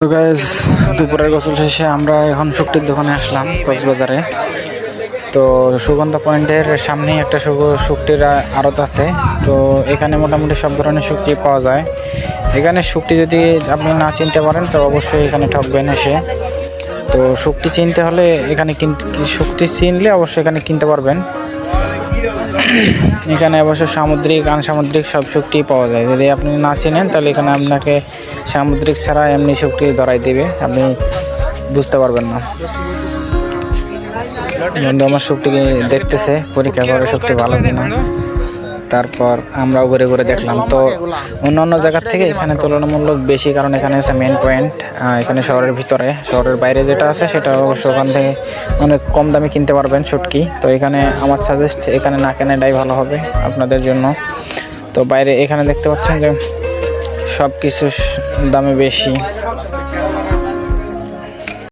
তো গাইস, দুপুরের গোসল শেষে আমরা এখন শুক্তির দোকানে আসলাম কক্সবাজারে। তো সুগন্ধা পয়েন্টের সামনেই একটা শুক্তির আড়ত আছে। তো এখানে মোটামুটি সব ধরনের শুক্তি পাওয়া যায়। এখানে শুক্তি যদি আপনি না চিনতে পারেন তো অবশ্যই এখানে ঠকবেন এসে। তো শুক্তি চিনতে হলে এখানে শুক্তি চিনলে অবশ্যই এখানে কিনতে পারবেন। এখানে অবশ্য সামুদ্রিক আনসামুদ্রিক সব শুক্তি পাওয়া যায়। যদি আপনি না চিনেন তাহলে এখানে আপনাকে সামুদ্রিক ছাড়া এমনি শুক্তি ধরাই দেবে, আপনি বুঝতে পারবেন না। বন্ধু আমার শুক্তিকে দেখতেছে, পরীক্ষা করে শুক্তি ভালো কিনা। তারপর আমরাও ঘুরে ঘুরে দেখলাম। তো অন্যান্য জায়গার থেকে এখানে তুলনামূলক বেশি, কারণ এখানে আছে মেন পয়েন্ট। এখানে শহরের ভিতরে, শহরের বাইরে যেটা আছে সেটা অবশ্য ওখান থেকে অনেক কম দামে কিনতে পারবেন শুটকি। তো এখানে আমার সাজেস্ট এখানে না কেনাটাই ভালো হবে আপনাদের জন্য। তো বাইরে এখানে দেখতে পাচ্ছেন যে সব কিছু দামে বেশি।